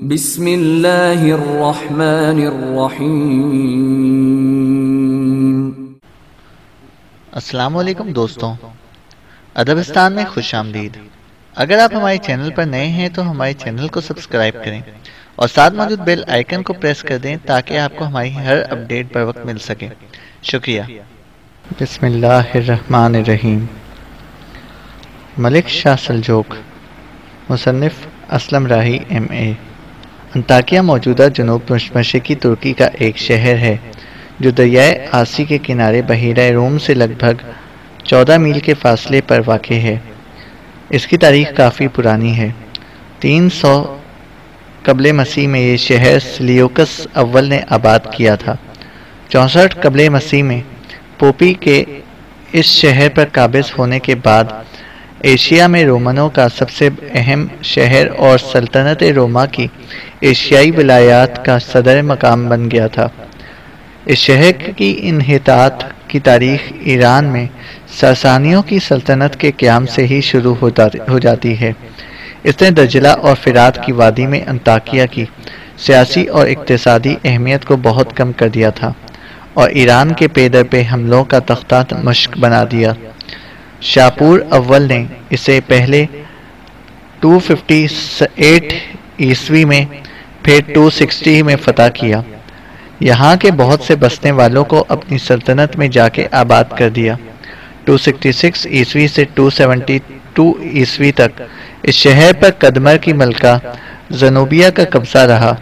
بسم اللہ الرحمن الرحیم۔ السلام علیکم دوستوں، ادبستان میں خوش آمدید۔ اگر آپ ہمارے چینل پر نئے ہیں تو ہمارے چینل کو سبسکرائب کریں اور ساتھ موجود بیل آئیکن کو پریس کر دیں تاکہ آپ کو ہماری ہر اپڈیٹ پر وقت مل سکے۔ شکریہ۔ بسم اللہ الرحمن الرحیم۔ ملک شاہ سلجوق، مصنف اسلم راہی MA۔ انطاکیہ موجودہ جنوب مشرقی ترکی کا ایک شہر ہے جو دریائے آسی کے کنارے بحیرہ روم سے لگ بھگ 14 میل کے فاصلے پر واقع ہے۔ اس کی تاریخ کافی پرانی ہے۔ 300 قبل مسیح میں یہ شہر سلیوکس اول نے آباد کیا تھا۔ 64 قبل مسیح میں پوپی کے اس شہر پر قابض ہونے کے بعد ایشیا میں رومنوں کا سب سے اہم شہر اور سلطنت روما کی ایشیائی ولایات کا صدر مقام بن گیا تھا۔ اس شہر کی انحطاط کی تاریخ ایران میں ساسانیوں کی سلطنت کے قیام سے ہی شروع ہو جاتی ہے۔ اس نے دجلہ اور فرات کی وادی میں انطاکیہ کی سیاسی اور اقتصادی اہمیت کو بہت کم کر دیا تھا اور ایران کے پے در پے حملوں کا تختہ مشق بنا دیا۔ شاپور اول نے اسے پہلے 258 عیسوی میں پھر 260 میں فتح کیا۔ یہاں کے بہت سے بسنے والوں کو اپنی سلطنت میں جا کے آباد کر دیا۔ 266 عیسوی سے 272 عیسوی تک اس شہر پر قدمر کی ملکہ زنوبیہ کا قبضہ رہا،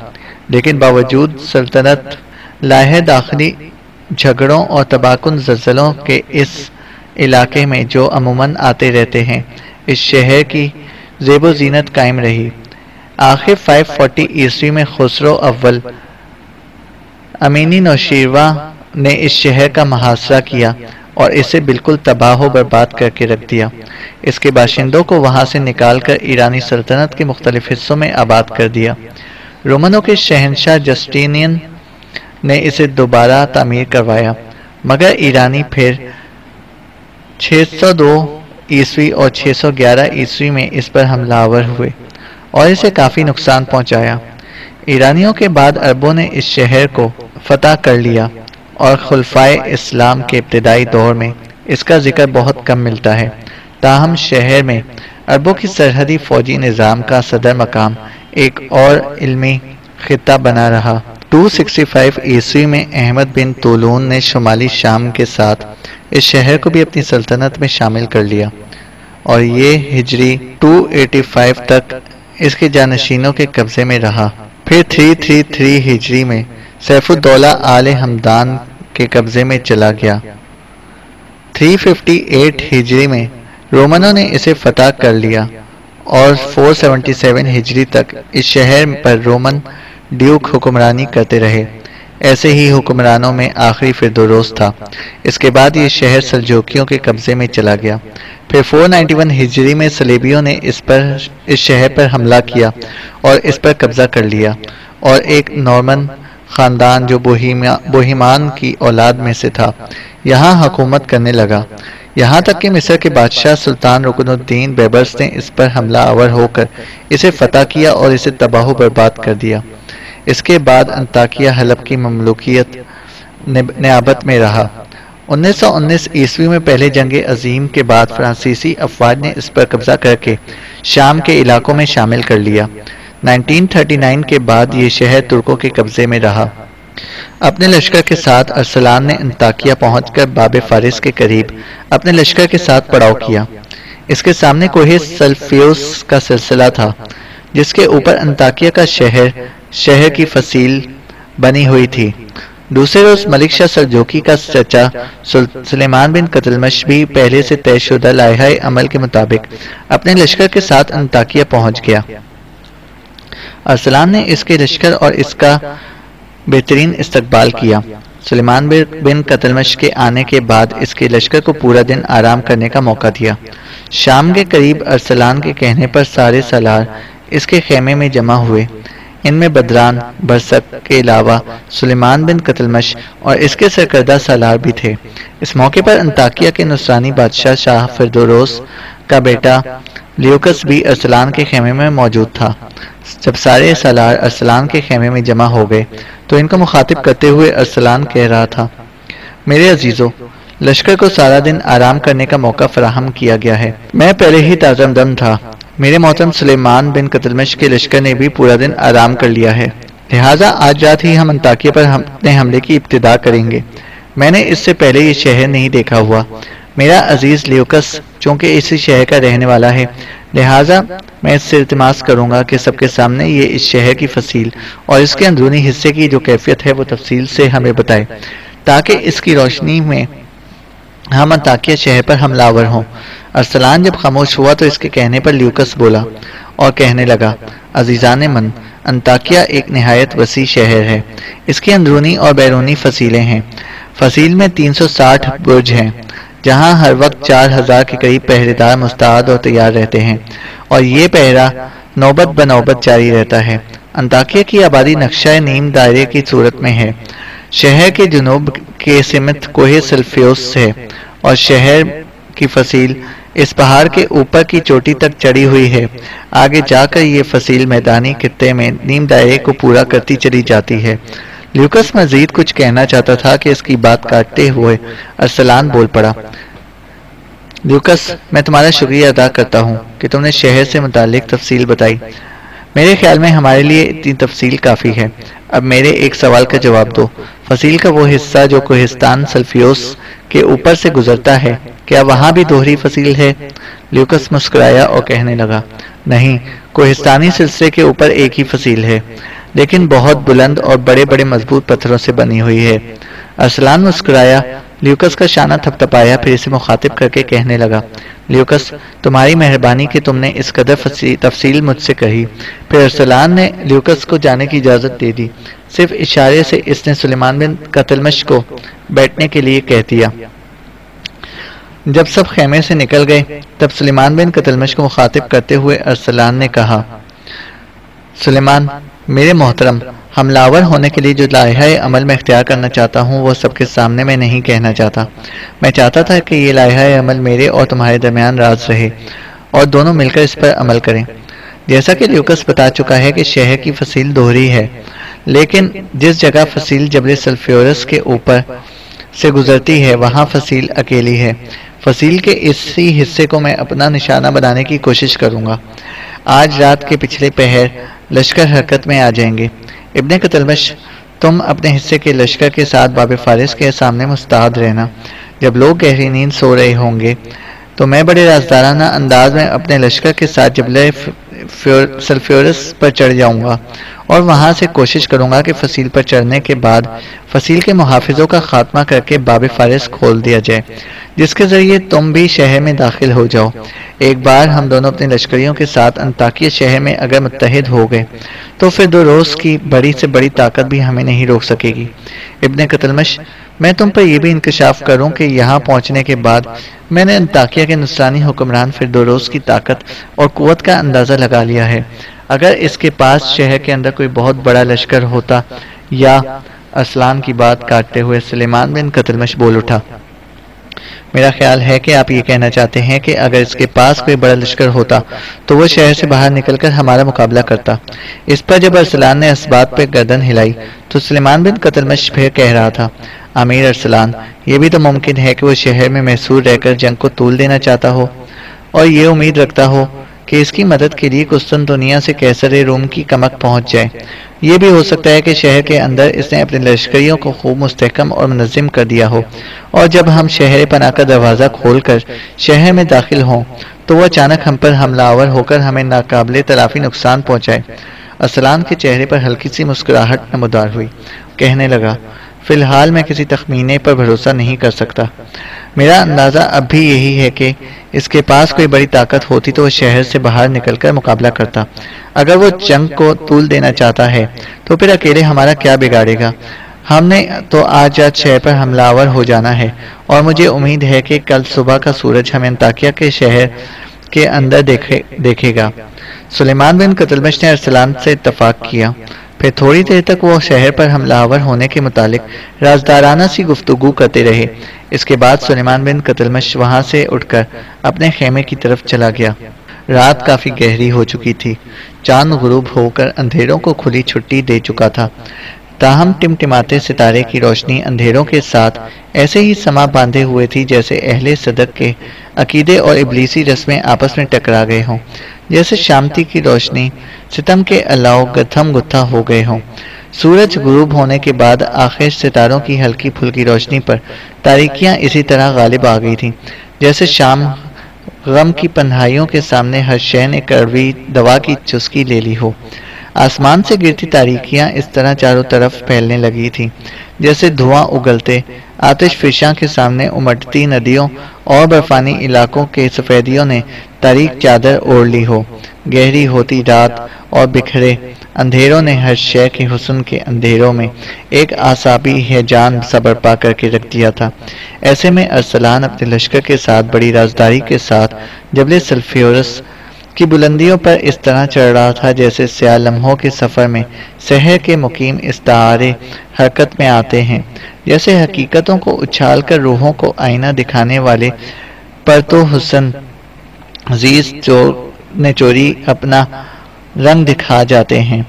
لیکن باوجود سلطنت لاحق داخلی جھگڑوں اور تباہ کن زلزلوں کے اس علاقے میں جو عموماً آتے رہتے ہیں، اس شہر کی زیب و زینت قائم رہی۔ آخر 540 عیسوی میں خسرو اول امینی نوشیروان نے اس شہر کا محاصرہ کیا اور اسے بالکل تباہ و برباد کر کے رکھ دیا۔ اس کے باشندوں کو وہاں سے نکال کر ایرانی سلطنت کے مختلف حصوں میں آباد کر دیا۔ رومنوں کے شہنشاہ جسٹینین نے اسے دوبارہ تعمیر کروایا، مگر ایرانی پھر 602 عیسوی اور 611 عیسوی میں اس پر حملہ آور ہوئے اور اسے کافی نقصان پہنچایا۔ ایرانیوں کے بعد عربوں نے اس شہر کو فتح کر لیا اور خلفائے اسلام کے ابتدائی دور میں اس کا ذکر بہت کم ملتا ہے۔ تاہم شہر میں عربوں کی سرحدی فوجی نظام کا صدر مقام ایک اور علمی خطہ بنا رہا۔ 265 عیسوی میں احمد بن طولون نے شمالی شام کے ساتھ اس شہر کو بھی اپنی سلطنت میں شامل کر لیا اور یہ ہجری 285 تک اس کے جانشینوں کے قبضے میں رہا۔ پھر 333 ہجری میں سیف الدولہ آل حمدان کے قبضے میں چلا گیا۔ 358 ہجری میں رومنوں نے اسے فتح کر لیا اور 477 ہجری تک اس شہر پر رومن ڈیوک حکمرانی کرتے رہے۔ ایسے ہی حکمرانوں میں آخری فردوروس تھا۔ اس کے بعد یہ شہر سلجوکیوں کے قبضے میں چلا گیا۔ پھر 491 ہجری میں صلیبیوں نے اس شہر پر حملہ کیا اور اس پر قبضہ کر لیا اور ایک نورمن خاندان جو بوہیمان کی اولاد میں سے تھا یہاں حکومت کرنے لگا، یہاں تک کہ مصر کے بادشاہ سلطان رکن الدین بیبرس نے اس پر حملہ آور ہو کر اسے فتح کیا اور اسے تباہ و برباد کر دیا۔ اس کے بعد انطاکیہ حلب کی مملوکیت نیابت میں رہا۔ 1919 عیسوی میں پہلے جنگ عظیم کے بعد فرانسیسی افواج نے اس پر قبضہ کر کے شام کے علاقوں میں شامل کر لیا۔ 1939 کے بعد یہ شہر ترکوں کے قبضے میں رہا۔ اپنے لشکر کے ساتھ ارسلان نے انطاکیہ پہنچ کر باب فارس کے قریب اپنے لشکر کے ساتھ پڑاؤ کیا۔ اس کے سامنے کوہ سلفیوس کا سلسلہ تھا جس کے اوپر انطاکیہ کا شہر کی فصیل بنی ہوئی تھی۔ دوسرے روز ملک شاہ سلجوقی کا چچا سلیمان بن قتلمش بھی پہلے سے طے شدہ لائحہ عمل کے مطابق اپنے لشکر کے ساتھ انطاکیہ پہنچ گیا۔ ارسلان نے اس کے لشکر اور اس کا بہترین استقبال کیا۔ سلیمان بن قتلمش کے آنے کے بعد اس کے لشکر کو پورا دن آرام کرنے کا موقع دیا۔ شام کے قریب ارسلان کے کہنے پر سارے سالار اس کے خیمے میں جمع ہوئے۔ ان میں بدران برسک کے علاوہ سلیمان بن قتلمش اور اس کے سرکردہ سالار بھی تھے۔ اس موقع پر انطاکیہ کے نصرانی بادشاہ شاہ فردوروس کا بیٹا لیوکس بھی ارسلان کے خیمے میں موجود تھا۔ جب سارے سالار ارسلان کے خیمے میں جمع ہو گئے تو ان کو مخاطب کرتے ہوئے ارسلان کہہ رہا تھا، میرے عزیزو، لشکر کو سارا دن آرام کرنے کا موقع فراہم کیا گیا ہے۔ میں پہلے ہی تازہ دم تھا۔ میرے محترم سلیمان بن قتلمش کے لشکر نے بھی پورا دن آرام کر لیا ہے، لہٰذا آج رات ہی ہم انطاکیہ پر اپنے حملے کی ابتدا کریں گے۔ میں نے اس سے پہلے یہ شہر نہیں دیکھا ہوا۔ میرا عزیز لیوکس چونکہ اسی شہر کا رہنے والا ہے، لہٰذا میں اس سے التماس کروں گا کہ سب کے سامنے یہ اس شہر کی فصیل اور اس کے اندرونی حصے کی جو کیفیت ہے وہ تفصیل سے ہمیں بتائے، تاکہ اس کی روشنی میں ہم انطاکیہ شہر پر حملہ آور ہوں۔ ارسلان جب خاموش ہوا تو اس کے کہنے پر لیوکس بولا اور کہنے لگا، عزیزان من، انطاکیہ ایک نہایت وسیع شہر ہے۔ اس کی اندرونی اور بیرونی فصیلیں ہیں۔ فصیل میں 360 برج ہیں، جہاں ہر وقت 4000 کے قریب پہرے دار مستعد اور تیار رہتے ہیں، اور یہ پہرا نوبت بنوبت جاری رہتا ہے۔ انطاکیہ کی آبادی نقشہ نیم دائرے کی صورت میں ہے۔ شہر کے جنوب کے سمت کوہ سلفیوس ہے، اور شہر کی فصیل اس پہاڑ کے اوپر کی چوٹی تک چڑھی ہوئی ہے۔ آگے جا کر یہ فصیل میدانی خطے میں نیم دائرے کو پورا کرتی چلی جاتی ہے۔ لیوکس مزید کچھ کہنا چاہتا تھا کہ اس کی بات کاٹتے ہوئے ارسلان بول پڑا، لیوکس، میں تمہارا شکریہ ادا کرتا ہوں کہ تم نے شہر سے متعلق تفصیل بتائی۔ میرے خیال میں ہمارے لیے اتنی تفصیل کافی ہے۔ اب میرے ایک سوال کا جواب دو، فصیل کا وہ حصہ جو کوہستان سلفیوس کے اوپر سے گزرتا ہے، کیا وہاں بھی دوہری فصیل ہے؟ لیوکس مسکرایا اور کہنے لگا، نہیں، کوہستانی سلسلے کے اوپر ایک ہی فصیل ہے، لیکن بہت بلند اور بڑے بڑے مضبوط پتھروں سے بنی ہوئی ہے۔ ارسلان مسکرایا، لیوکس کا شانہ تھپ تھپایا، پھر اسے مخاطب کر کے کہنے لگا، لیوکس، تمہاری مہربانی کہ تم نے اس قدر تفصیل مجھ سے کہی۔ پھر ارسلان نے لیوکس کو جانے کی اجازت دے دی۔ صرف اشارے سے اس نے سلیمان بن قتلمش کو بیٹھنے کے لیے کہہ دیا۔ جب سب خیمے سے نکل گئے تب سلیمان بن قتلمش کو مخاطب کرتے ہوئے ارسلان نے کہا، سلیمان، میرے محترم، حملہ آور ہونے کے لیے جو لائحہ عمل میں اختیار کرنا چاہتا ہوں وہ سب کے سامنے میں نہیں کہنا چاہتا۔ میں چاہتا تھا کہ یہ لائحہ عمل میرے اور تمہارے درمیان راز رہے اور دونوں مل کر اس پر عمل کریں۔ جیسا کہ لیوکس بتا چکا ہے کہ شہر کی فصیل دوہری ہے، لیکن جس جگہ فصیل جبل سلفیورس کے اوپر سے گزرتی ہے وہاں فصیل اکیلی ہے۔ فصیل کے اسی حصے کو میں اپنا نشانہ بنانے کی کوشش کروں گا۔ آج رات کے پچھلے پہر لشکر حرکت میں آ جائیں گے۔ ابن قتلمش، تم اپنے حصے کے لشکر کے ساتھ باب فارس کے سامنے مستعد رہنا۔ جب لوگ گہری نیند سو رہے ہوں گے تو میں بڑے رازدارانہ انداز میں اپنے لشکر کے ساتھ جبل سلفیورس پر چڑھ جاؤں گا اور وہاں سے کوشش کروں گا کہ فصیل پر چڑھنے کے بعد فصیل کے محافظوں کا خاتمہ کر کے باب فارس کھول دیا جائے، جس کے ذریعے تم بھی شہر میں داخل ہو جاؤ۔ ایک بار ہم دونوں اپنے لشکریوں کے ساتھ انطاکیہ شہر میں اگر متحد ہو گئے تو پھر 2 روز کی بڑی سے بڑی طاقت بھی ہمیں نہیں روک سکے گی۔ ابن قتلمش، میں تم پر یہ بھی انکشاف کروں کہ یہاں پہنچنے کے بعد میں نے انطاکیہ کے نصرانی حکمران پھر 2 روز کی طاقت اور قوت کا اندازہ لگا لیا ہے۔ اگر اس کے پاس شہر کے اندر کوئی بہت بڑا لشکر ہوتا یا ارسلان کی بات کاٹتے ہوئے سلیمان بن قتلمش بول اٹھا، میرا خیال ہے کہ آپ یہ کہنا چاہتے ہیں کہ اگر اس کے پاس کوئی بڑا لشکر ہوتا تو وہ شہر سے باہر نکل کر ہمارا مقابلہ کرتا۔ اس پر جب ارسلان نے اس بات پہ گردن ہلائی تو سلیمان بن قتلمش پھر کہہ رہا تھا، امیر ارسلان، یہ بھی تو ممکن ہے کہ وہ شہر میں محصور رہ کر جنگ کو طول دینا چاہتا ہو اور یہ امید رکھتا ہو کہ اس کی مدد کے لیے قسطنطنیہ سے قیصر روم کی کمک پہنچ جائے۔ یہ بھی ہو سکتا ہے کہ شہر کے اندر اس نے اپنے لشکریوں کو خوب مستحکم اور منظم کر دیا ہو، اور جب ہم شہر پناہ کا دروازہ کھول کر شہر میں داخل ہوں تو وہ اچانک ہم پر حملہ آور ہو کر ہمیں ناقابل تلافی نقصان پہنچائے۔ ارسلان کے چہرے پر ہلکی سی مسکراہٹ نمودار ہوئی، کہنے لگا، فی الحال میں کسی تخمینے پر بھروسہ نہیں کر سکتا۔ میرا اندازہ اب بھی یہی ہے کہ اس کے پاس کوئی بڑی طاقت ہوتی تو وہ شہر سے باہر نکل کر مقابلہ کرتا۔ اگر وہ جنگ کو طول دینا چاہتا ہے تو پھر اکیلے ہمارا کیا بگاڑے گا؟ ہم نے تو آج رات شہر پر حملہ آور ہو جانا ہے، اور مجھے امید ہے کہ کل صبح کا سورج ہمیں انطاکیہ کے شہر کے اندر دیکھے گا۔ سلیمان بن قتلمش نے ارسلان سے اتفاق کیا۔ پھر تھوڑی دیر تک وہ شہر پر حملہ آور ہونے کے متعلق رازدارانہ سی گفتگو کرتے رہے۔ اس کے بعد سلیمان بن قتلمش وہاں سے اٹھ کر اپنے خیمے کی طرف چلا گیا۔ رات کافی گہری ہو چکی تھی۔ چاند غروب ہو کر اندھیروں کو کھلی چھٹی دے چکا تھا، تاہم ٹمٹماتے ستارے کی روشنی اندھیروں کے ساتھ ایسے ہی سما باندھے ہوئے تھی جیسے اہل صدق کے عقیدے اور ابلیسی رسمیں آپس میں ٹکرا گئے ہوں، جیسے شامتی کی روشنی ستم کے الاؤ گتھم گتھا ہو گئے ہوں۔ سورج غروب ہونے کے بعد آخر ستاروں کی ہلکی پھلکی روشنی پر تاریکیاں اسی طرح غالب آ گئی تھیں جیسے شام غم کی پنہائیوں کے سامنے ہر شے نے کڑوی دوا کی چسکی لے لی ہو۔ آسمان سے گرتی تاریکیاں اس طرح چاروں طرف پھیلنے لگی تھیں جیسے دھواں اگلتے آتش فشاں کے سامنے امٹتی ندیوں اور برفانی علاقوں کے سفیدیوں نے تاریک چادر اوڑھ لی ہو۔ گہری ہوتی رات اور بکھرے اندھیروں نے ہر شے کے حسن کے اندھیروں میں ایک اعصابی ہیجان صبر پا کر کے رکھ دیا تھا۔ ایسے میں ارسلان اپنے لشکر کے ساتھ بڑی رازداری کے ساتھ جبل سلفیورس کی بلندیوں پر اس طرح چڑھ رہا تھا جیسے سیاہ لمحوں کے سفر میں سحر کے مقیم استعارے حرکت میں آتے ہیں، جیسے حقیقتوں کو اچھال کر روحوں کو آئینہ دکھانے والے پرتو حسن عزیز نے چوری اپنا رنگ دکھا جاتے ہیں،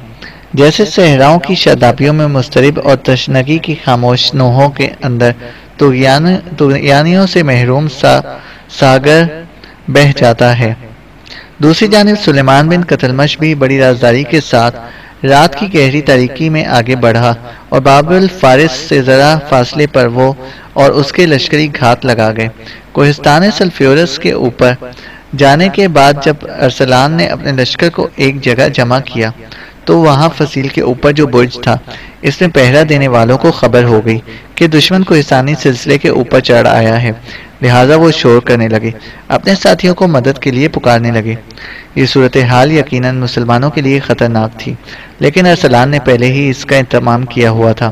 جیسے صحراؤں کی شادابیوں میں مضطرب اور تشنگی کی خاموش نوحوں کے اندر طغیانیوں سے محروم ساگر بہہ جاتا ہے۔ دوسری جانب سلیمان بن قتلمش بھی بڑی رازداری کے ساتھ رات کی گہری تاریکی میں آگے بڑھا اور باب الفارس سے ذرا فاصلے پر وہ اور اس کے لشکری گھات لگا گئے۔ کوہستان سلفیورس کے اوپر جانے کے بعد جب ارسلان نے اپنے لشکر کو ایک جگہ جمع کیا تو وہاں فصیل کے اوپر جو برج تھا اس میں پہرا دینے والوں کو خبر ہو گئی کہ دشمن کوہستانی سلسلے کے اوپر چڑھ آیا ہے، لہٰذا وہ شور کرنے لگے، اپنے ساتھیوں کو مدد کے لیے پکارنے لگے۔ یہ صورتحال یقیناً مسلمانوں کے لیے خطرناک تھی، لیکن ارسلان نے پہلے ہی اس کا انتظام کیا ہوا تھا۔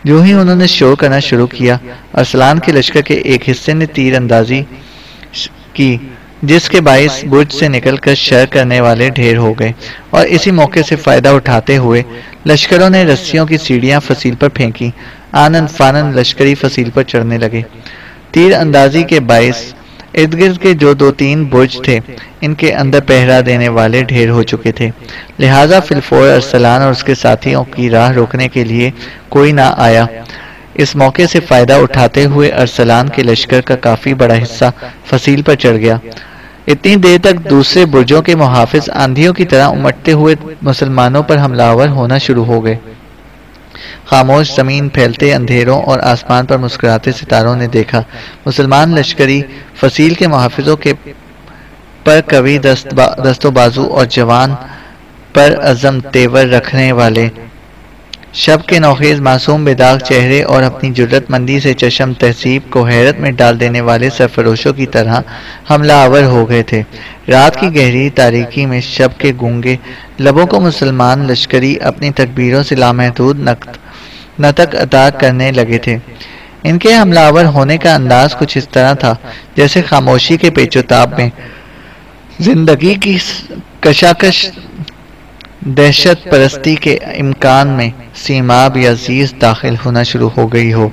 جو ہی انہوں نے شور کرنا شروع کیا، ارسلان کے لشکر کے ایک حصے نے تیر اندازی کی جس کے باعث برج سے نکل کر شر کرنے والے ڈھیر ہو گئے، اور اسی موقع سے فائدہ اٹھاتے ہوئے لشکروں نے رسیوں کی سیڑھیاں فصیل پر پھینکی، آنن فانن لشکری فصیل پر چڑھنے لگے۔ تیر اندازی کے باعث ارد گرد کے جو 2-3 برج تھے ان کے اندر پہرا دینے والے ڈھیر ہو چکے تھے، لہٰذا فی الفور ارسلان اور اس کے ساتھیوں کی راہ روکنے کے لیے کوئی نہ آیا۔ اس موقع سے فائدہ اٹھاتے ہوئے ارسلان کے لشکر کا کافی بڑا حصہ فصیل پر چڑھ گیا۔ اتنی دیر تک دوسرے برجوں کے محافظ آندھیوں کی طرح امٹتے ہوئے مسلمانوں پر حملہ آور ہونا شروع ہو گئے۔ خاموش زمین، پھیلتے اندھیروں اور آسمان پر مسکراتے ستاروں نے دیکھا مسلمان لشکری فصیل کے محافظوں کے پر قوی دست و بازو اور جوان پر عزم تیور رکھنے والے، شب کے نوخیز معصوم بے داغ چہرے اور اپنی جرت مندی سے چشم تہذیب کو حیرت میں ڈال دینے والے سرفروشوں کی طرح حملہ آور ہو گئے تھے۔ رات کی گہری تاریکی میں شب کے گونگے لبوں کو مسلمان لشکری اپنی تکبیروں سے لامحدود نطق عطا کرنے لگے تھے۔ ان کے حملہ آور ہونے کا انداز کچھ اس طرح تھا جیسے خاموشی کے پیچ و تاب میں زندگی کی کشاکش، دہشت پرستی کے امکان میں سیماب یا زیز داخل ہونا شروع ہو گئی ہو،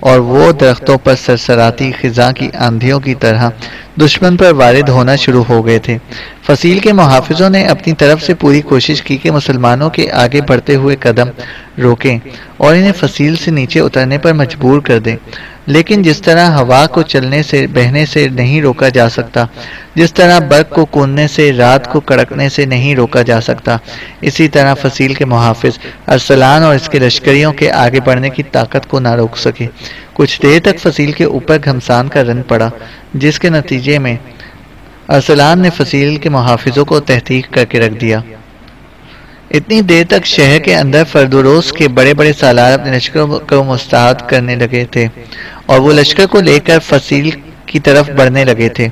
اور وہ درختوں پر سرسراتی خزاں کی آندھیوں کی طرح دشمن پر وارد ہونا شروع ہو گئے تھے۔ فصیل کے محافظوں نے اپنی طرف سے پوری کوشش کی کہ مسلمانوں کے آگے بڑھتے ہوئے قدم روکیں اور انہیں فصیل سے نیچے اترنے پر مجبور کر دیں، لیکن جس طرح ہوا کو چلنے سے بہنے سے نہیں روکا جا سکتا، جس طرح برق کو کوننے سے رات کو کڑکنے سے نہیں روکا جا سکتا، اسی طرح فصیل کے محافظ ارسلان اور اس کے لشکریوں کے آگے بڑھنے کی طاقت کو نہ روک سکے۔ کچھ دیر تک فصیل کے اوپر گھمسان کا رن پڑا، جس کے نتیجے میں ارسلان نے فصیل کے محافظوں کو تحقیق کر کے رکھ دیا۔ اتنی دیر تک شہر کے اندر فردوروس کے بڑے بڑے سالار اپنے لشکروں کو مستعد کرنے لگے تھے اور وہ لشکر کو لے کر فصیل کی طرف بڑھنے لگے تھے۔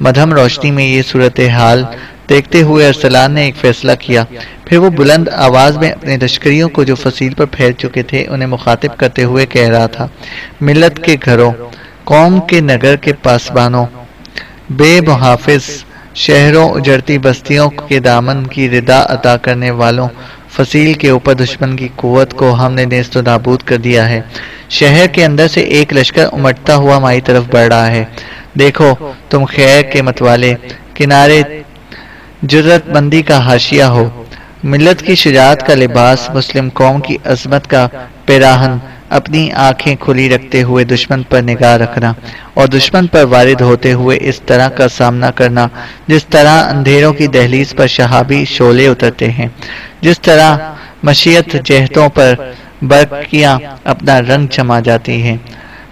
مدھم روشنی میں یہ صورتحال دیکھتے ہوئے ارسلان نے ایک فیصلہ کیا، پھر وہ بلند آواز میں اپنے لشکریوں کو جو فصیل پر پھیل چکے تھے انہیں مخاطب کرتے ہوئے کہہ رہا تھا: ملت کے گھروں، قوم کے نگر کے پاسبانوں، بے محافظ شہروں، اجڑتی بستیوں کے دامن کی ردا عطا کرنے والوں، فصیل کے اوپر دشمن کی قوت کو ہم نے نیست و نابود کر دیا ہے۔ شہر کے اندر سے ایک لشکر امٹتا ہوا ہماری طرف بڑھ رہا ہے۔ دیکھو تم خیر کے متوالے، کنارے جرت مندی کا حاشیہ ہو، ملت کی شجاعت کا لباس، مسلم قوم کی عظمت کا پیراہن، اپنی آنکھیں کھلی رکھتے ہوئے دشمن پر نگاہ رکھنا اور دشمن پر وارد ہوتے ہوئے اس طرح کا سامنا کرنا جس طرح اندھیروں کی دہلیز پر شہابی شعلے اترتے ہیں، جس طرح مشیت جہتوں پر برقیاں اپنا رنگ جما جاتی ہیں،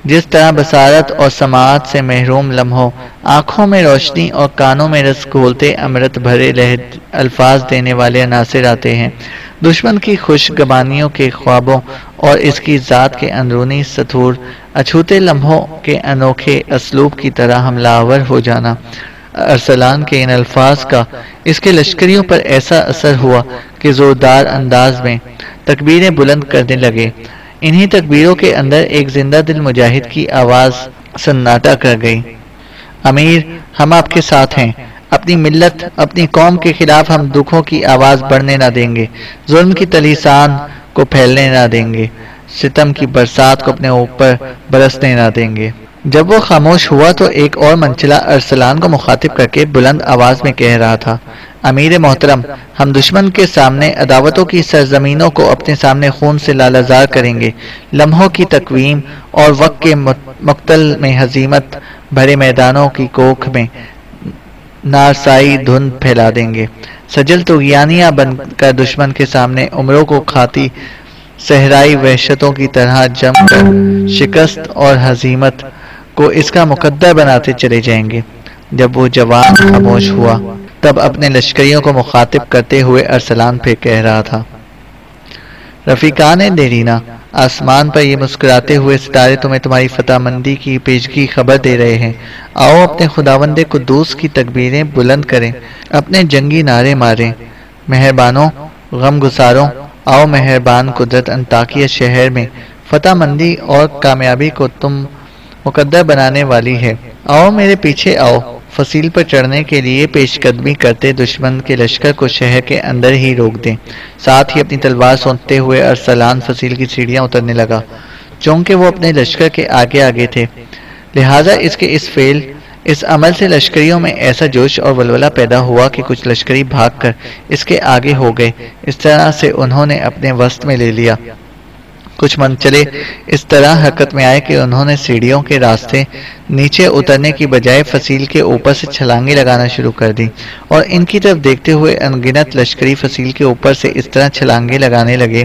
جس طرح بصارت اور سماعت سے محروم لمحوں آنکھوں میں روشنی اور کانوں میں رس گھولتے امرت بھرے الفاظ دینے والے عناصر آتے ہیں، دشمن کی خوشگوانیوں کے خوابوں اور اس کی ذات کے اندرونی سطور اچھوتے لمحوں کے انوکھے اسلوب کی طرح حملہ آور ہو جانا، ارسلان کے ان الفاظ کا اس کے لشکریوں پر ایسا اثر ہوا کہ زوردار انداز میں تکبیریں بلند کرنے لگے۔ انہی تکبیروں کے اندر ایک زندہ دل مجاہد کی آواز سناٹا کر گئی، امیر ہم آپ کے ساتھ ہیں، اپنی ملت اپنی قوم کے خلاف ہم دکھوں کی آواز بڑھنے نہ دیں گے، ظلم کی تلیسان کو پھیلنے نہ دیں گے، ستم کی برسات کو اپنے اوپر برسنے نہ دیں گے۔ جب وہ خاموش ہوا تو ایک اور منچلا ارسلان کو مخاطب کر کے بلند آواز میں کہہ رہا تھا، امیر محترم ہم دشمن کے سامنے عداوتوں کی سرزمینوں کو اپنے سامنے خون سے لالزار کریں گے، لمحوں کی تقویم اور وقت کے مقتل میں ہزیمت بھرے میدانوں کی کوکھ میں نارسائی دھند پھیلا دیں گے، سجل طغیانیہ بن کر دشمن کے سامنے عمروں کو کھاتی صحرائی وحشتوں کی طرح جم کر شکست اور ہزیمت کو اس کا مقدر بناتے چلے جائیں گے۔ جب وہ جوان خاموش ہوا تب اپنے لشکریوں کو مخاطب کرتے ہوئے ارسلان پہ کہہ رہا تھا، رفیقان دیرینہ آسمان پر یہ مسکراتے ہوئے ستارے تمہیں تمہاری فتح مندی کی پیشگی خبر دے رہے ہیں، آؤ اپنے خداوند قدوس کی تکبیریں بلند کریں، اپنے جنگی نعرے ماریں، مہربانوں غم گساروں آؤ، مہربان قدرت انطاکیہ شہر میں فتح مندی اور کامیابی کو تم مقدر بنانے والی ہے، آؤ میرے پیچھے آؤ، فصیل پر چڑھنے کے لیے پیش قدمی کرتے دشمن کے لشکر کو شہر کے اندر ہی روک دیں۔ ساتھ ہی اپنی تلوار سونتتے ہوئے ارسلان فصیل کی سیڑھیاں اترنے لگا، چونکہ وہ اپنے لشکر کے آگے آگے تھے، لہٰذا اس عمل سے لشکریوں میں ایسا جوش اور ولولہ پیدا ہوا کہ کچھ لشکری بھاگ کر اس کے آگے ہو گئے، اس طرح سے انہوں نے اپنے وسط میں لے لیا۔ کچھ منچلے اس طرح حرکت میں آئے کہ انہوں نے سیڑھیوں کے راستے نیچے اترنے کی بجائے فصیل کے اوپر سے چھلانگیں لگانا شروع کر دی، اور ان کی طرف دیکھتے ہوئے انگنت لشکری فصیل کے اوپر سے اس طرح چھلانگیں لگانے لگے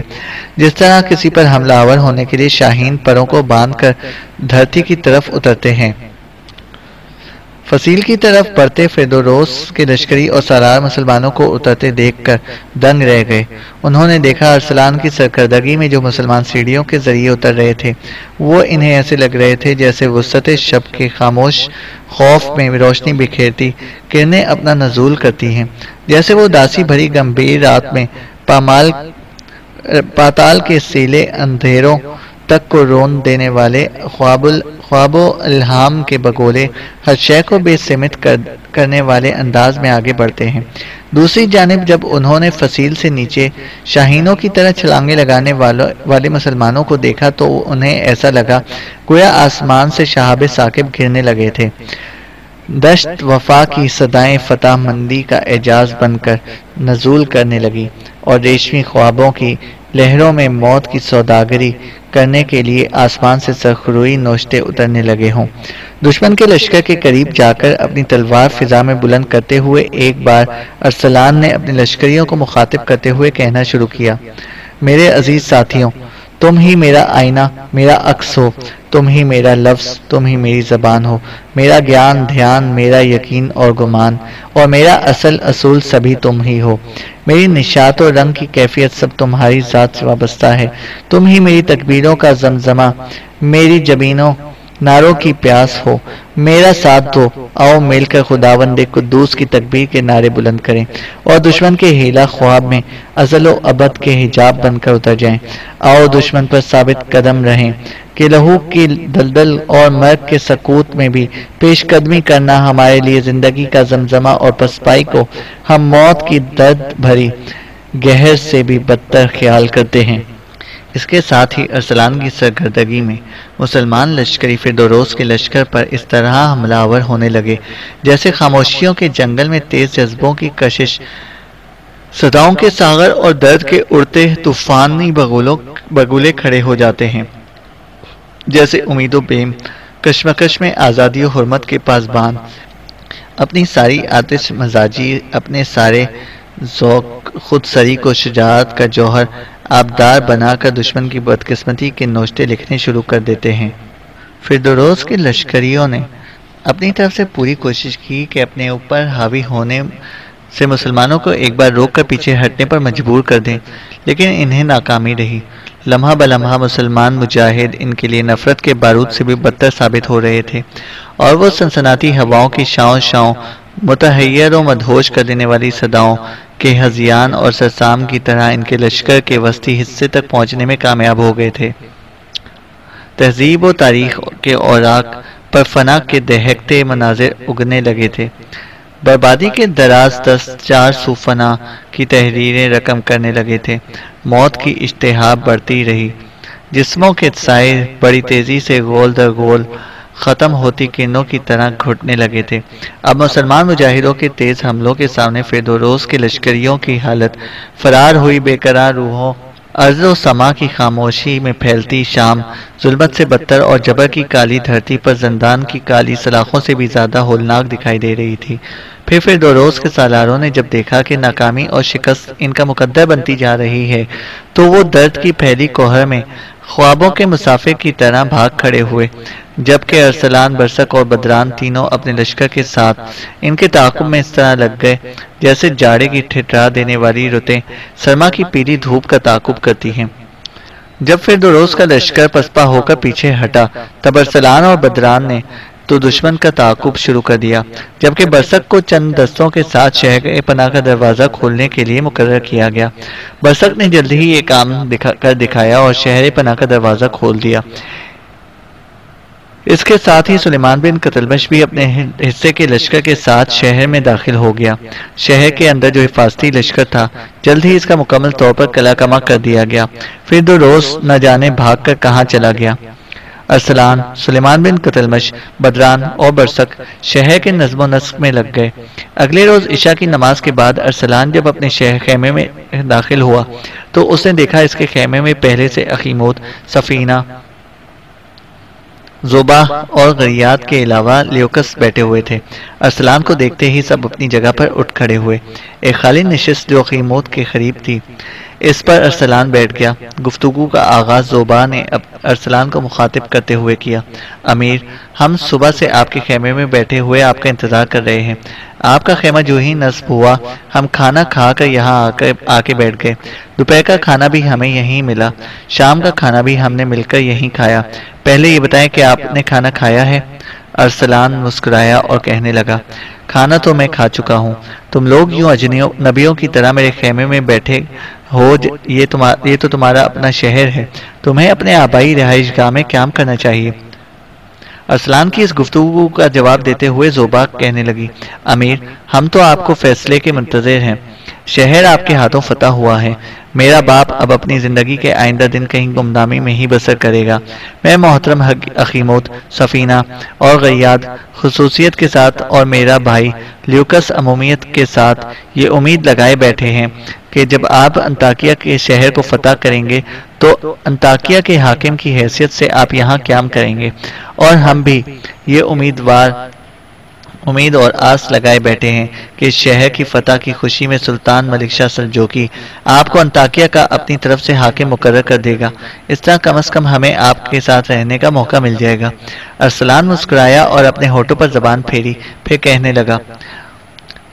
جس طرح کسی پر حملہ آور ہونے کے لیے شاہین پروں کو باندھ کر دھرتی کی طرف اترتے ہیں۔ فصیل کی طرف بڑھتے فیدوروس کے لشکری اور سالار مسلمانوں کو اترتے دیکھ کر دنگ رہ گئے۔ انہوں نے دیکھا ارسلان کی سرکردگی میں جو مسلمان سیڑھیوں کے ذریعے اتر رہے تھے وہ انہیں ایسے لگ رہے تھے جیسے وسط شب کے خاموش خوف میں روشنی بکھیرتی کرنیں اپنا نزول کرتی ہیں، جیسے وہ داسی بھری گمبھیر رات میں پاتال کے سیلے اندھیروں تک کو رون دینے والے خواب و الہام کے بگولے ہر شے کو بے سمت کرنے والے انداز میں آگے بڑھتے ہیں۔ دوسری جانب جب انہوں نے فصیل سے نیچے شاہینوں کی طرح چھلانگیں لگانے والے مسلمانوں کو دیکھا تو انہیں ایسا لگا گویا آسمان سے شہاب ثاقب گرنے لگے تھے۔ دشت وفا کی صدائیں فتح مندی کا اعجاز بن کر نزول کرنے لگی اور ریشمی خوابوں کی لہروں میں موت کی سوداگری کرنے کے لیے آسمان سے سرخروئی نوشتے اترنے لگے ہوں۔ دشمن کے لشکر کے قریب جا کر اپنی تلوار فضا میں بلند کرتے ہوئے ایک بار ارسلان نے اپنے لشکریوں کو مخاطب کرتے ہوئے کہنا شروع کیا، میرے عزیز ساتھیوں، تم ہی میرا آئینہ، میرا عکس ہو، تم ہی میرا لفظ، تم ہی میری زبان ہو، میرا گیان دھیان، میرا یقین اور گمان، اور میرا اصول سبھی تم ہی ہو۔ میری نشاط و رنگ کی کیفیت سب تمہاری ذات سے وابستہ ہے، تم ہی میری تکبیروں کا زمزمہ، میری جبینوں ناروں کی پیاس ہو، میرا ساتھ دو، آؤ مل کر خداوند قدوس کی تکبیر کے نعرے بلند کریں اور دشمن کے ہیلا خواب میں ازل و ابد کے حجاب بن کر اتر جائیں۔ آؤ دشمن پر ثابت قدم رہیں کہ لہو کی دلدل اور مرگ کے سکوت میں بھی پیش قدمی کرنا ہمارے لیے زندگی کا زمزمہ اور پسپائی کو ہم موت کی درد بھری گہر سے بھی بدتر خیال کرتے ہیں۔ اس کے ساتھ ہی ارسلان کی سرگردگی میں مسلمان لشکری فردوروس کے لشکر پر اس طرح حملہ آور ہونے لگے جیسے خاموشیوں کے جنگل میں تیز جذبوں کی کشش، صداؤں کے ساغر اور درد کے اڑتے طوفانی بگولے کھڑے ہو جاتے ہیں، جیسے امید و بیم کشمکش میں آزادی و حرمت کے پاسبان اپنی ساری آتش مزاجی، اپنے سارے ذوق خود سری کو شجاعت کا جوہر آبدار بنا کر دشمن کی بدقسمتی کے نوشتے لکھنے شروع کر دیتے ہیں۔ فردوروس کے لشکریوں نے اپنی طرف سے پوری کوشش کی کہ اپنے اوپر حاوی ہونے سے مسلمانوں کو ایک بار روک کر پیچھے ہٹنے پر مجبور کر دیں، لیکن انہیں ناکامی رہی۔ لمحہ بلمحہ مسلمان مجاہد ان کے لیے نفرت کے بارود سے بھی بدتر ثابت ہو رہے تھے، اور وہ سنسناتی ہواؤں کی شاؤں شاؤں، متحیر و مدہوش کر دینے والی صداؤں کے ہذیان اور سرسام کی طرح ان کے لشکر کے وسطی حصے تک پہنچنے میں کامیاب ہو گئے تھے۔ تہذیب و تاریخ کے اوراق پر فنا کے دہکتے مناظر اگنے لگے تھے، بربادی کے دراز دست 400 فنا کی تحریریں رقم کرنے لگے تھے، موت کی اشتہا بڑھتی رہی، جسموں کے سائے بڑی تیزی سے گول در گول ختم ہوتی کرنوں کی طرح گھٹنے لگے تھے۔ اب مسلمان مجاہدوں کے تیز حملوں کے سامنے فردوروس کے لشکریوں کی حالت فرار ہوئی بے قرار روحوں، ارض و سما کی خاموشی میں پھیلتی شام، ظلمت سے بدتر اور جبر کی کالی دھرتی پر زندان کی کالی سلاخوں سے بھی زیادہ ہولناک دکھائی دے رہی تھی۔ پھر فردوروس کے سالاروں نے جب دیکھا کہ ناکامی اور شکست ان کا مقدر بنتی جا رہی ہے، تو وہ درد کی پھیلی کوہر میں خوابوں کے مسافر کی طرح بھاگ کھڑے ہوئے، جبکہ ارسلان، برسک اور بدران تینوں اپنے لشکر کے ساتھ ان کے تعاقب میں اس طرح لگ گئے جیسے جاڑے کی ٹھٹرا دینے والی رتیں سرما کی پیلی دھوپ کا تعاقب کرتی ہیں۔ جب فردوروس کا لشکر پسپا ہو کر پیچھے ہٹا، تب ارسلان اور بدران نے تو دشمن کا تعاقب شروع کر دیا، جبکہ برسک کو چند دستوں کے ساتھ شہر پناہ کا دروازہ کھولنے کے لیے مقرر کیا گیا۔ برسک نے جلدی ہی یہ کام کر دکھایا اور شہر پناہ کا دروازہ کھول دیا۔ اس کے ساتھ ہی سلیمان بن قتلمش بھی اپنے حصے کے لشکر کے ساتھ شہر میں داخل ہو گیا۔ شہر کے اندر جو حفاظتی لشکر تھا، جلد ہی اس کا مکمل طور پر قلع کما کر دیا گیا۔ فردوروس نہ جانے بھاگ کر کہاں چلا گیا۔ ارسلان، سلیمان بن قتلمش، بدران اور برسک شہر کے نظم و نسق میں لگ گئے۔ اگلے روز عشاء کی نماز کے بعد ارسلان جب اپنے شہر خیمے میں داخل ہوا تو اس نے دیکھا اس کے خیمے میں پہلے سے اخیموت، سفینہ، زوبا اور غریات کے علاوہ لیوکس بیٹھے ہوئے تھے۔ ارسلان کو دیکھتے ہی سب اپنی جگہ پر اٹھ کھڑے ہوئے۔ ایک خالی نشست جو اخیموت کے قریب تھی، اس پر ارسلان بیٹھ گیا۔ گفتگو کا آغاز زوبا نے ارسلان کو مخاطب کرتے ہوئے کیا۔ امیر، ہم صبح سے آپ کے خیمے میں بیٹھے ہوئے آپ کا انتظار کر رہے ہیں۔ آپ کا خیمہ جو ہی نصب ہوا، ہم کھانا کھا کر یہاں آ کے بیٹھ گئے۔ دوپہر کا کھانا بھی ہمیں یہیں ملا، شام کا کھانا بھی ہم نے مل کر یہیں کھایا۔ پہلے یہ بتائیں کہ آپ نے کھانا کھایا ہے؟ ارسلان مسکرایا اور کہنے لگا، کھانا تو میں کھا چکا ہوں۔ تم لوگ یوں نبیوں کی طرح میرے خیمے میں بیٹھے ہو، یہ تو تمہارا اپنا شہر ہے، تمہیں اپنے آبائی رہائش گاہ میں قیام کرنا چاہیے۔ ارسلان کی اس گفتگو کا جواب دیتے ہوئے زوبا کہنے لگی، امیر، ہم تو آپ کو فیصلے کے منتظر ہیں۔ شہر آپ کے ہاتھوں فتح ہوا ہے۔ میرا باپ اب اپنی زندگی کے آئندہ دن کہیں گمنامی میں ہی بسر کرے گا۔ میں محترم اخیموت، سفینہ اور غیاد خصوصیت کے ساتھ اور میرا بھائی لیوکس عمومیت کے ساتھ یہ امید لگائے بیٹھے ہیں کہ جب آپ انطاکیہ کے شہر کو فتح کریں گے تو انطاکیہ کے حاکم کی حیثیت سے آپ یہاں قیام کریں گے، اور ہم بھی یہ امید اور آس لگائے بیٹھے ہیں کہ اس شہر کی فتح کی خوشی میں سلطان ملک شاہ سلجوقی آپ کو انطاکیہ کا اپنی طرف سے حاکم مقرر کر دے گا۔ اس طرح کم از کم ہمیں آپ کے ساتھ رہنے کا موقع مل جائے گا۔ ارسلان مسکرایا اور اپنے ہونٹوں پر زبان پھیری، پھر کہنے لگا،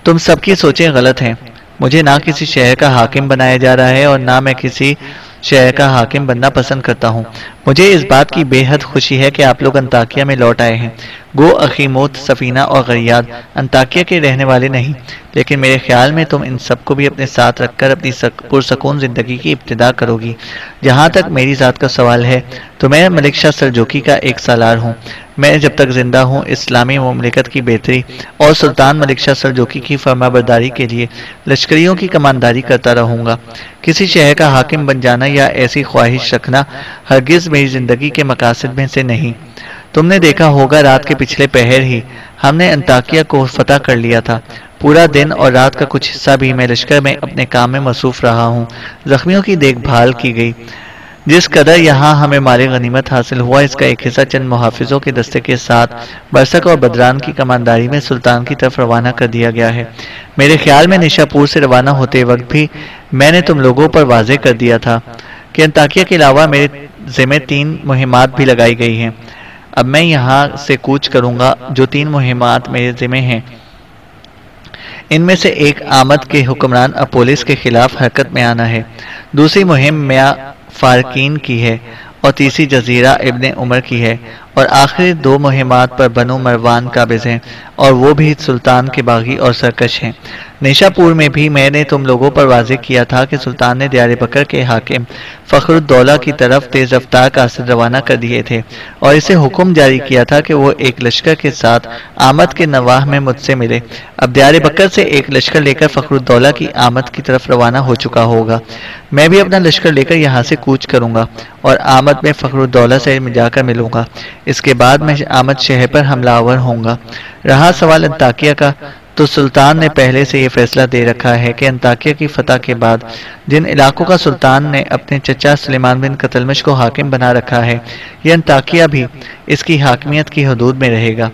تم سب کی سوچیں غلط ہیں۔ مجھے نہ کسی شہر کا حاکم بنایا جا رہا ہے اور نہ میں کسی شہر کا حاکم بننا پسند کرتا ہوں۔ مجھے اس بات کی بے حد خوشی ہے کہ آپ لوگ انطاکیہ میں لوٹ آئے ہیں۔ گو اخیموت، سفینہ اور غریاد انطاکیہ کے رہنے والے نہیں، لیکن میرے خیال میں تم ان سب کو بھی اپنے ساتھ رکھ کر اپنی پرسکون زندگی کی ابتدا کرو گی۔ جہاں تک میری ذات کا سوال ہے تو میں ملک شاہ سلجوقی کا ایک سالار ہوں۔ میں جب تک زندہ ہوں اسلامی مملکت کی بہتری اور سلطان ملک شاہ سلجوقی کی فرما برداری کے لیے لشکریوں کی کمانداری کرتا رہوں گا۔ کسی شہر کا حاکم بن جانا یا ایسی خواہش رکھنا ہرگز میری زندگی کے مقاصد میں سے نہیں۔ تم نے دیکھا ہوگا رات کے پچھلے پہر ہی ہم نے انطاکیہ کو فتح کر لیا تھا۔ پورا دن اور رات کا کچھ حصہ بھی میں لشکر میں اپنے کام میں مصروف رہا ہوں۔ زخمیوں کی دیکھ بھال کی گئی۔ جس قدر یہاں ہمیں مال غنیمت حاصل ہوا اس کا ایک حصہ چند محافظوں کے دستے کے ساتھ برسک اور بدران کی کمانداری میں سلطان کی طرف روانہ کر دیا گیا ہے۔ میرے خیال میں نیشا پور سے روانہ ہوتے وقت بھی میں نے تم لوگوں پر واضح کر دیا تھا کہ انطاکیہ کے علاوہ میرے ذمہ 3 مہمات بھی لگائی گئی ہیں۔ اب میں یہاں سے کوچ کروں گا۔ جو 3 مہمات میرے ذمہ ہیں ان میں سے ایک آمد کے حکمران اپولس کے خلاف حرکت میں آنا ہے، دوسری مہم میاں فارکین کی ہے اور تیسری جزیرہ ابن عمر کی ہے، اور آخری 2 مہمات پر بنو مروان قابض ہیں اور وہ بھی سلطان کے باغی اور سرکش ہیں۔ نیشا پور میں بھی میں نے تم لوگوں پر واضح کیا تھا کہ سلطان نے دیار بکر کے حاکم فخر الدولہ کی طرف تیز رفتار قاصد روانہ کر دیے تھے اور اسے حکم جاری کیا تھا کہ وہ ایک لشکر کے ساتھ آمد کے نواح میں مجھ سے ملے۔ اب دیار بکر سے ایک لشکر لے کر فخر الدولہ کی آمد کی طرف روانہ ہو چکا ہوگا۔ میں بھی اپنا لشکر لے کر یہاں سے کوچ کروں گا اور آمد میں فخر الدولہ سے جا کر ملوں گا۔ اس کے بعد میں آمد شہر پر حملہ آور ہوں گا۔ رہا سوال انطاکیہ کا، تو سلطان نے پہلے سے یہ فیصلہ دے رکھا ہے کہ انطاکیہ کی فتح کے بعد جن علاقوں کا سلطان نے اپنے چچا سلیمان بن قتلمش کو حاکم بنا رکھا ہے یہ انطاکیہ بھی اس کی حاکمیت کی حدود میں رہے گا۔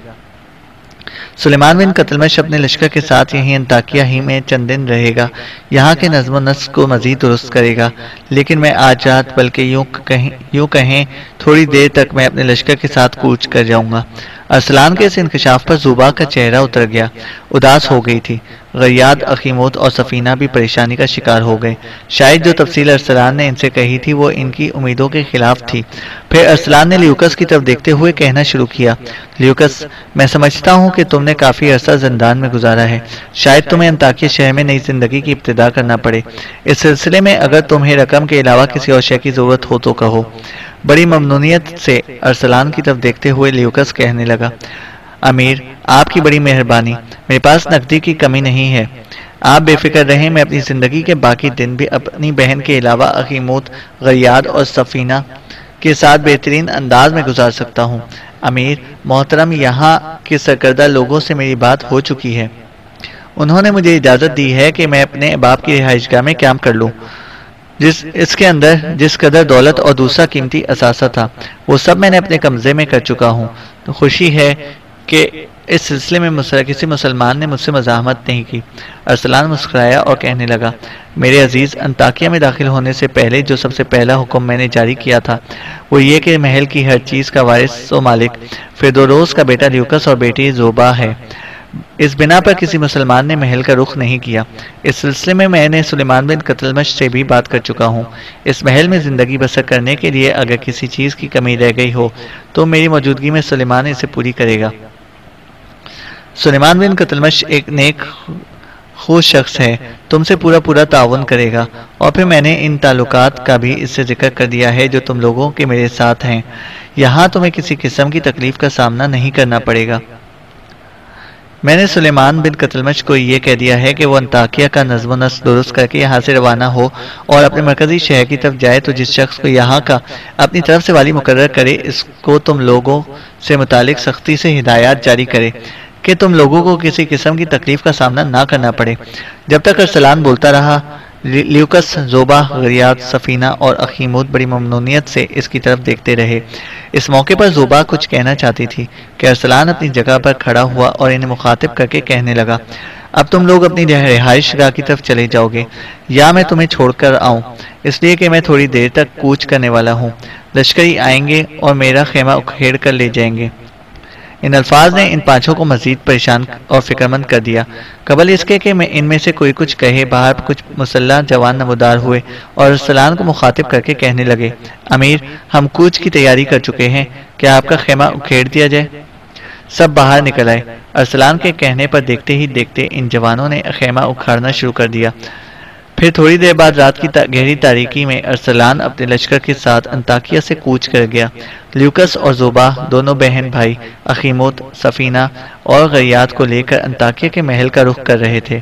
سلیمان بن قتلمش اپنے لشکر کے ساتھ یہیں انطاکیہ ہی میں چند دن رہے گا، یہاں کے نظم و نسق کو مزید درست کرے گا، لیکن میں آج رات بلکہ یوں کہیں تھوڑی دیر تک میں اپنے لشکر کے ساتھ کوچ کر جاؤں گا۔ ارسلان کے اس انکشاف پر زوبا کا چہرہ اتر گیا، اداس ہو گئی تھی۔ غیاد، اخیموت اور سفینہ بھی پریشانی کا شکار ہو گئے۔ شاید جو تفصیل ارسلان نے ان سے کہی تھی وہ ان کی امیدوں کے خلاف تھی۔ پھر ارسلان نے لیوکس کی طرف دیکھتے ہوئے کہنا شروع کیا، لیوکس، میں سمجھتا ہوں کہ تم نے کافی عرصہ زندان میں گزارا ہے، شاید تمہیں انطاکیہ شہر میں نئی زندگی کی ابتدا کرنا پڑے۔ اس سلسلے میں اگر تمہیں رقم کے علاوہ کسی اور شے کی ضرورت ہو تو کہو۔ بڑی ممنونیت سے ارسلان کی طرف دیکھتے ہوئے لیوکس کہنے لگا، امیر، آپ کی بڑی مہربانی، میرے پاس نقدی کی کمی نہیں ہے، آپ بے فکر رہیں، میں اپنی زندگی کے باقی دن بھی اپنی بہن کے علاوہ اخیموت، غیاد اور سفینہ کے ساتھ بہترین انداز میں گزار سکتا ہوں۔ امیر محترم، یہاں کے سرکردہ لوگوں سے میری بات ہو چکی ہے، انہوں نے مجھے اجازت دی ہے کہ میں اپنے باپ کی رہائش گاہ میں قیام کر لوں، اس کے اندر جس قدر دولت اور دوسرا قیمتی اثاثہ تھا وہ سب میں نے اپنے قبضے میں کر چکا ہوں۔ تو خوشی ہے کہ اس سلسلے میں کسی مسلمان نے مجھ سے مزاحمت نہیں کی۔ ارسلان مسکرایا اور کہنے لگا، میرے عزیز، انطاکیہ میں داخل ہونے سے پہلے جو سب سے پہلا حکم میں نے جاری کیا تھا وہ یہ کہ محل کی ہر چیز کا وارث و مالک فیودوروس کا بیٹا لیوکس اور بیٹی زوبا ہے۔ اس بنا پر کسی مسلمان نے محل کا رخ نہیں کیا۔ اس سلسلے میں نے سلیمان بن قتلمش سے بھی بات کر چکا ہوں۔ اس محل میں زندگی بسر کرنے کے لیے اگر کسی چیز کی کمی رہ گئی ہو تو میری موجودگی میں سلیمان اسے پوری کرے گا۔ سلیمان بن قتلمش ایک نیک خوش شخص ہے، تم سے پورا تعاون کرے گا، اور پھر میں نے ان تعلقات کا بھی اس سے ذکر کر دیا ہے جو تم لوگوں کے میرے ساتھ ہیں۔ یہاں تمہیں کسی قسم کی تکلیف کا سامنا نہیں کرنا پڑے گا۔ میں نے سلیمان بن قتلمش کو یہ کہہ دیا ہے کہ وہ انطاکیہ کا نظم و نسق درست کر کے یہاں سے روانہ ہو اور اپنے مرکزی شہر کی طرف جائے، تو جس شخص کو یہاں کا اپنی طرف سے والی مقرر کرے اس کو تم لوگوں سے متعلق سختی سے ہدایات جاری کرے کہ تم لوگوں کو کسی قسم کی تکلیف کا سامنا نہ کرنا پڑے۔ جب تک ارسلان بولتا رہا، لیوکس، زوبا، غیاد، سفینہ اور اخیموت بڑی ممنونیت سے اس کی طرف دیکھتے رہے۔ اس موقع پر زوبا کچھ کہنا چاہتی تھی کہ ارسلان اپنی جگہ پر کھڑا ہوا اور انہیں مخاطب کر کے کہنے لگا، اب تم لوگ اپنی رہائش گاہ کی طرف چلے جاؤ گے یا میں تمہیں چھوڑ کر آؤں، اس لیے کہ میں تھوڑی دیر تک کوچ کرنے والا ہوں۔ لشکری آئیں گے اور میرا خیمہ اکھیڑ کر لے جائیں گے۔ ان الفاظ نے ان پانچوں کو مزید پریشان اور فکرمند کر دیا۔ قبل اس کے کہ ان میں سے کوئی کچھ کہے، باہر کچھ مسلح جوان نمودار ہوئے اور ارسلان کو مخاطب کر کے کہنے لگے، امیر، ہم کوچ کی تیاری کر چکے ہیں، کیا آپ کا خیمہ اکھیڑ دیا جائے؟ سب باہر نکل آئے۔ ارسلان کے کہنے پر دیکھتے ہی دیکھتے ان جوانوں نے خیمہ اکھاڑنا شروع کر دیا۔ پھر تھوڑی دیر بعد رات کی گہری تاریکی میں ارسلان اپنے لشکر کے ساتھ انطاکیہ سے کوچ کر گیا۔ لیوکس اور زوبا دونوں بہن بھائی اخیموت، سفینہ اور غیات کو لے کر انطاکیہ کے محل کا رخ کر رہے تھے۔